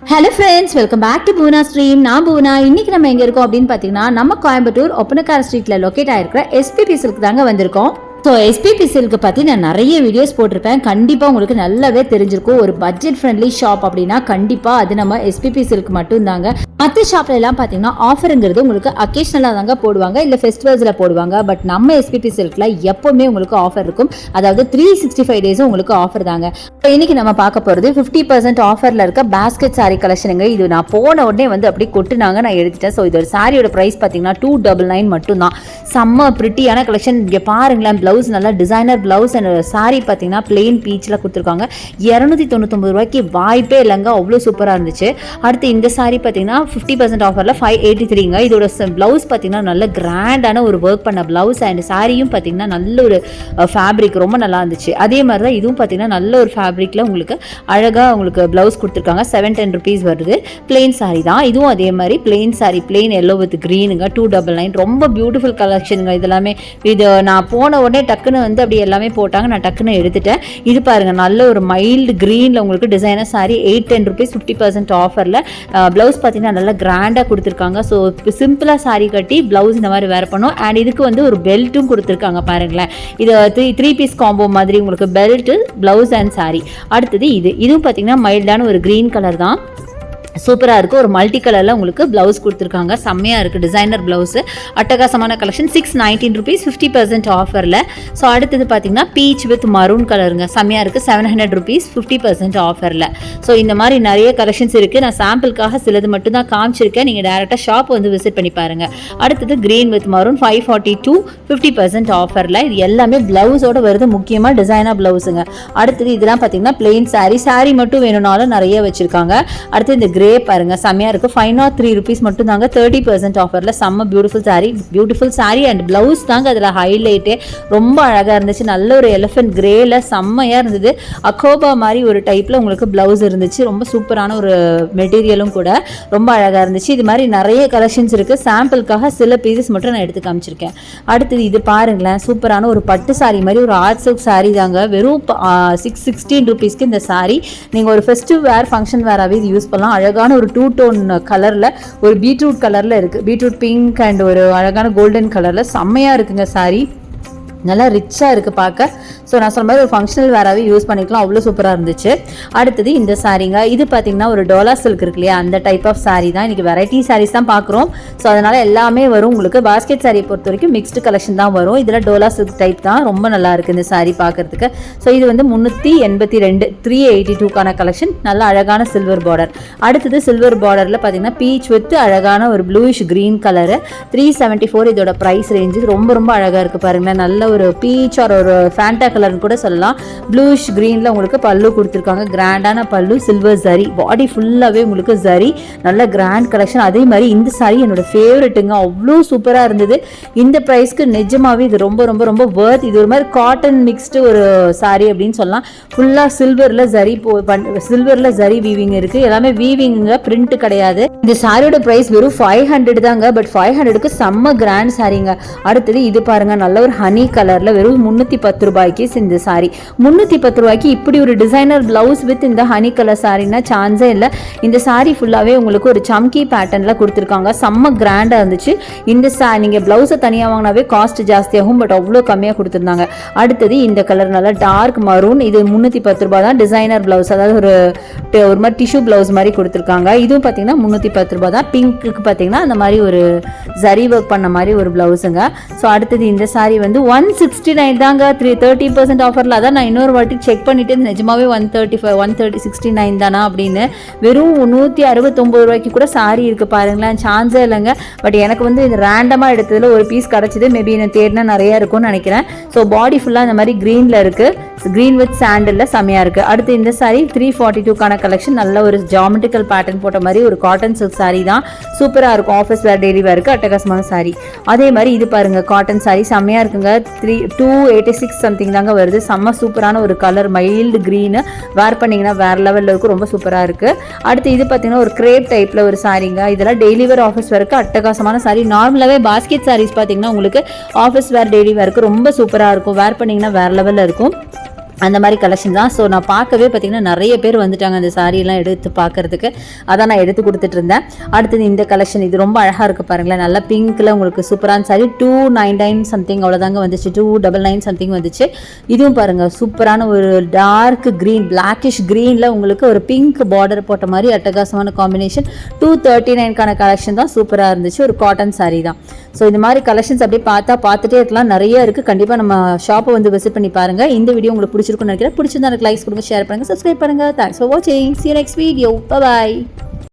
Hello friends, welcome back to Poona stream. நான் பூனா. இன்னைக்கு நம்ம எங்கே இருக்கோம் அப்படின்னு பார்த்தீங்கன்னா, நம்ம கோயம்புத்தூர் ஒப்பனக்கார ஸ்ட்ரீட்டில் லொக்கேட் ஆகிருக்கிற எஸ்பிபி சில்க் தாங்க வந்திருக்கோம். ஸோ எஸ்பிபி சில்க்கு பற்றி நான் நிறைய வீடியோஸ் போட்டிருப்பேன். கண்டிப்பாக உங்களுக்கு நல்லாவே தெரிஞ்சிருக்கும். ஒரு பட்ஜெட் ஃப்ரெண்ட்லி ஷாப் அப்படின்னா கண்டிப்பாக அது நம்ம எஸ்பிபி சில்க் மட்டும் தாங்க. மற்ற ஷாப்ல எல்லாம் பார்த்தீங்கன்னா ஆஃபருங்கிறது உங்களுக்கு அக்கேஷனலாக தாங்க போடுவாங்க, இல்லை ஃபெஸ்டிவல்ஸில் போடுவாங்க. பட் நம்ம எஸ்பிபி சில்கில் எப்போவுமே உங்களுக்கு ஆஃபர் இருக்கும். அதாவது 365 டேஸும் உங்களுக்கு ஆஃபர் தாங்க. இப்போ இன்னைக்கு நம்ம பார்க்க போகிறது 50% ஆஃபரில் இருக்க பேஸ்கெட் சாரீ கலெக்ஷனுங்க. இது நான் போன உடனே வந்து அப்படி கொட்டுனாங்க, நான் எடுத்துட்டேன். ஸோ இது ஒரு சாரியோட ப்ரைஸ் பார்த்தீங்கன்னா 299 மட்டும்தான். செம்ம பிரிட்டியான கலெக்ஷன். இங்கே பாருங்களேன், ப்ளவுஸ் நல்லா டிசைனர் ப்ளவுஸ் அண்ட் சாரீ பார்த்தீங்கன்னா பிளெயின் பீச்சில் கொடுத்துருக்காங்க. 299 ரூபாய்க்கு வாய்ப்பே இல்லைங்க, அவ்வளோ சூப்பராக இருந்துச்சு. அடுத்து இந்த சாரீ பார்த்தீங்கன்னா 50% ஆஃபரில் 583ங்க. இதோட ப்ளவுஸ் பார்த்தீங்கன்னா நல்ல கிராண்டான ஒரு ஒர்க் பண்ண ப்ளவுஸ் அண்ட் சாரியும் பார்த்தீங்கன்னா நல்ல ஒரு ஃபேப்ரிக் ரொம்ப நல்லா இருந்துச்சு. அதே மாதிரி தான் இதுவும் பார்த்தீங்கன்னா நல்ல ஒரு ஃபேப்ரிக்கில் உங்களுக்கு அழகாக உங்களுக்கு ப்ளவுஸ் கொடுத்துருக்காங்க. 710 ருபீஸ் வருது. பிளெயின் சாரீ தான் இதுவும். அதே மாதிரி plain sari, plain yellow with க்ரீனுங்க. 299. ரொம்ப பியூட்டிஃபுல் கலெக்ஷனுங்க இதெல்லாமே. இது நான் போன உடனே டக்குன்னு வந்து அப்படி எல்லாமே போட்டாங்க, நான் டக்குன்னு எடுத்துட்டேன். இது பாருங்க, நல்ல ஒரு மைல்டு க்ரீனில் உங்களுக்கு டிசைனர் சாரீ 810 ருபீஸ் 50% ஆஃபரில். ப்ளவுஸ் பார்த்தீங்கன்னா நல்லா கிராண்டாக கொடுத்துருக்காங்க. ஸோ சிம்பிளாக சாரீ கட்டி ப்ளவுஸ் இந்த மாதிரி வேர் பண்ணும். அண்ட் இதுக்கு வந்து ஒரு பெல்ட்டும் கொடுத்துருக்காங்க பாருங்களேன். இது த்ரீ பீஸ் காம்போ மாதிரி உங்களுக்கு பெல்ட்டு, ப்ளவுஸ் அண்ட் சாரீ. அடுத்தது இதுவும் பார்த்தீங்கன்னா மைல்டான ஒரு க்ரீன் கலர் தான், சூப்பராக இருக்குது. ஒரு மல்டி கலரில் உங்களுக்கு ப்ளவுஸ் கொடுத்துருக்காங்க. செம்மையாக இருக்குது டிசைனர் ப்ளவுஸு. அட்டகாசமான கலெக்ஷன். 619 ருபீஸ் 50% ஆஃபரில். ஸோ அடுத்தது பார்த்தீங்கன்னா பீச் வித் மரூன் கலருங்க, செம்மையாக இருக்குது. 700 ருபீஸ் 50% ஆஃபரில். ஸோ இந்த மாதிரி நிறைய கலெக்ஷன்ஸ் இருக்குது. நான் சாம்பிளுக்காக சிலது மட்டும் தான் காமிச்சிருக்கேன். நீங்கள் டேரெக்டாக ஷாப் வந்து விசிட் பண்ணி பாருங்கள். அடுத்தது க்ரீன் வித் மரூன் 542 50% ஆஃபரில். இது எல்லாமே ப்ளவுஸோட வருது, முக்கியமாக டிசைனர் ப்ளவுஸுங்க. அடுத்தது இதெல்லாம் பார்த்தீங்கன்னா பிளெயின் சாரீ மட்டும் வேணும்னாலும் நிறைய வச்சுருக்காங்க. அடுத்து இந்த கிரே பாருங்க, செம்மையா இருக்கு. 503 ருபீஸ் மட்டும் தாங்க, 30% ஆஃபர்ல. செம்ம பியூட்டிஃபுல் சாரி அண்ட் பிளவுஸ் தாங்க அதுல ஹைலைட்டே. ரொம்ப அழகா இருந்துச்சு. நல்ல ஒரு எலிஃபென்ட் கிரேல செம்மையா இருந்தது. அகோபா மாதிரி ஒரு டைப்ல உங்களுக்கு பிளவுஸ் இருந்துச்சு. ரொம்ப சூப்பரான ஒரு மெட்டீரியலும் கூட, ரொம்ப அழகா இருந்துச்சு. இது மாதிரி நிறைய கலெக்ஷன்ஸ் இருக்கு. சாம்பிளுக்காக சில பீசஸ் மட்டும் நான் எடுத்து காமிச்சிருக்கேன். அடுத்தது இது பாருங்களேன், சூப்பரான ஒரு பட்டு சாரி மாதிரி ஒரு ஆர்ட் சில்க் சாரி தாங்க. வெறும் 616 ருபீஸ்க்கு இந்த சாரி நீங்க ஒரு ஃபெஸ்டிவ் வேர், ஃபங்க்ஷன் வேராகவே இது யூஸ் பண்ணலாம். அழகான ஒரு 2 டோன் கலர்ல, ஒரு பீட்ரூட் கலர்ல இருக்கு. பீட்ரூட் பிங்க் அண்ட் ஒரு அழகான கோல்டன் கலர்ல செம்மையா இருக்குங்க சாரி. நல்லா ரிச்சாக இருக்குது பார்க்க. ஸோ நான் சொன்ன மாதிரி ஒரு ஃபங்க்ஷனல் வேறாகவே யூஸ் பண்ணிக்கலாம், அவ்வளோ சூப்பராக இருந்துச்சு. அடுத்தது இந்த சாரீங்க. இது பார்த்தீங்கன்னா ஒரு டோலா சில்க் இருக்கு இல்லையா, அந்த டைப் ஆஃப் சாரீ தான். இன்றைக்கி வெரைட்டி சாரீஸ் தான் பார்க்குறோம். ஸோ அதனால் எல்லாமே வரும் உங்களுக்கு. பாஸ்கெட் சாரியை பொறுத்த வரைக்கும் மிக்ஸ்டு கலெக்ஷன் தான் வரும். இதில் டோலா சில்க் டைப் தான், ரொம்ப நல்லா இருக்குது இந்த சாரீ பார்க்குறதுக்கு. ஸோ இது வந்து 382 382க்கான கலெக்ஷன். நல்ல அழகான சில்வர் பார்டர். அடுத்தது சில்வர் பார்டரில் பார்த்தீங்கன்னா பீச் வித் அழகான ஒரு ப்ளூயிஷ் க்ரீன் கலரு. 374 இதோட ப்ரைஸ் ரேஞ்சு. ரொம்ப ரொம்ப அழகாக இருக்குது பாருங்களேன். நல்ல ஒரு பீச் ஆர் ஒரு ஃபேண்டா கலர்னு கூட சொல்லலாம். ப்ளூஷ் கிரீன்ல உங்களுக்கு பல்லு கொடுத்துருக்காங்க. கிராண்டான பல்லு, சில்வர் ஜரி, பாடி ஃபுல்லாவே உங்களுக்கு ஜரி. நல்ல கிராண்ட் கலெக்ஷன். அதே மாதிரி இந்த சாரி என்னோட ஃபேவரெட்டுங்க, அவ்வளோ சூப்பரா இருந்தது. இந்த பிரைஸ்க்கு நிஜமாவே இது ரொம்ப ரொம்ப ரொம்ப வர்த். இது ஒரு மாதிரி காட்டன் மிக்ஸ்டு ஒரு சாரி அப்படின்னு சொல்லலாம். ஃபுல்லா சில்வர்ல ஜரி வீவிங் இருக்கு. எல்லாமே வீவிங்க, பிரிண்ட் கிடையாது. இந்த சாரியோட பிரைஸ் வெறும் 500 தாங்க. பட் 500க்கு செம்ம கிராண்ட் சாரிங்க. அடுத்தது இது பாருங்க, நல்ல ஒரு ஹனி கலர்ல வெறும் 310 ரூபாய்க்கு இந்த சாரி. 310 ரூபாய்க்கு இப்படி ஒரு டிசைனர் பிளவுஸ் வித் இந்த ஹனி கலர் சாரின்னா சான்ஸே இல்லை. இந்த சாரி ஃபுல்லாவே உங்களுக்கு ஒரு சம்கி பேட்டர்ன்ல கொடுத்துருக்காங்க. செம்ம கிராண்டா இருந்துச்சு. இந்த நீங்க பிளவுஸை தனியாக வாங்கினாவே காஸ்ட் ஜாஸ்தியாகும். பட் அவ்வளோ கம்மியாக கொடுத்துருந்தாங்க. அடுத்தது இந்த கலர் நல்ல டார்க் மரூன். இது 310 ரூபாய் தான். டிசைனர் பிளவுஸ், அதாவது ஒரு மாதிரி டிஷ்யூ பிளவுஸ் மாதிரி கொடுத்துருக்காங்க. இதுவும் பார்த்தீங்கன்னா 310 ரூபாய் தான். பிங்க்கு பார்த்தீங்கன்னா அந்த மாதிரி ஒரு ஜரி ஒர்க் பண்ண மாதிரி ஒரு பிளவுஸுங்க. ஸோ அடுத்தது இந்த சாரி வந்து 169 தாங்க, 30% ஆஃபரில். அதான் நான் இன்னொரு வாட்டி செக் பண்ணிட்டு நிஜமாவே 169 தானா அப்படின்னு. வெறும் 169 ரூபாய்க்கு கூட சாரி இருக்கு பாருங்களேன், சான்ஸே இல்லைங்க. பட் எனக்கு வந்து இது ரேண்டமாக எடுத்ததில் ஒரு பீஸ் கிடச்சிது. மேபி எனக்கு தேடினா நிறையா இருக்கும்னு நினைக்கிறேன். ஸோ பாடி ஃபுல்லாக இந்த மாதிரி க்ரீனில் இருக்குது. க்ரீன் வித் சாண்டலில் செம்மையாக இருக்குது. அடுத்து இந்த சாரி 342க்கான கலெக்ஷன். நல்ல ஒரு ஜாமெட்ரிக்கல் பேட்டர்ன் போட்ட மாதிரி ஒரு காட்டன் சில்க் சாரி தான். சூப்பராக இருக்கும். ஆஃபீஸ் வேர், டெய்லி வேருக்கு அட்டகாசமான சாரி. அதே மாதிரி இது பாருங்கள், காட்டன் சாரி செம்மையாக இருக்குங்க. 286 சம்திங் தாங்க வருது. செம்ம சூப்பரான ஒரு கலர், மைல்டு க்ரீனு. வேர் பண்ணிங்கன்னா வேறு லெவலில் இருக்கும். ரொம்ப சூப்பராக இருக்குது. அடுத்து இது பார்த்தீங்கன்னா ஒரு கிரேப் டைப்பில் ஒரு சாரிங்க. இதெல்லாம் டெய்லி வேர், ஆஃபீஸ் வேருக்கு அட்டகாசமான சாரி. நார்மலாகவே பாஸ்கெட் சாரீஸ் பார்த்தீங்கன்னா உங்களுக்கு ஆஃபீஸ் வேர், டெய்லி வேருக்கு ரொம்ப சூப்பராக இருக்கும். வேர் பண்ணிங்கன்னா வேறு லெவலில் இருக்கும். அந்த மாதிரி கலெக்ஷன் தான். ஸோ நான் பார்க்கவே பார்த்திங்கன்னா நிறைய பேர் வந்துட்டாங்க அந்த சாரீலாம் எடுத்து பார்க்குறதுக்கு. அதான் நான் எடுத்து கொடுத்துட்டு இருந்தேன். அடுத்தது இந்த கலெக்ஷன், இது ரொம்ப அழகாக இருக்குது பாருங்களேன். நல்லா பிங்க்கில் உங்களுக்கு சூப்பரான சாரீ. 299 சம்திங் அவ்வளோதாங்க வந்துச்சு, 299 சம்திங் வந்துச்சு. இதுவும் பாருங்கள் சூப்பரான ஒரு டார்க் க்ரீன், பிளாக்கிஷ் க்ரீனில் உங்களுக்கு ஒரு பிங்க் பார்டர் போட்ட மாதிரி அட்டகாசமான காம்பினேஷன். 239க்கான கலெக்ஷன் தான். சூப்பராக இருந்துச்சு. ஒரு காட்டன் சாரீ தான். ஸோ இந்த மாதிரி கலெக்ஷன்ஸ் அப்படியே பார்த்துட்டே இருக்கலாம், நிறைய இருக்குது. கண்டிப்பாக நம்ம ஷாப்பை வந்து விசிட் பண்ணி பாருங்கள். இந்த வீடியோ உங்களுக்கு பிடிச்சிருக்குன்னு நினைக்கிறேன். பிடிச்சிருந்தா எனக்கு லைக்ஸ் கொடுங்க, ஷேர் பண்ணுங்கள், சப்ஸ்கிரைப் பண்ணுங்கள். தேங்க்ஸ் ஃபார் வாட்சிங். See you next video. Bye bye.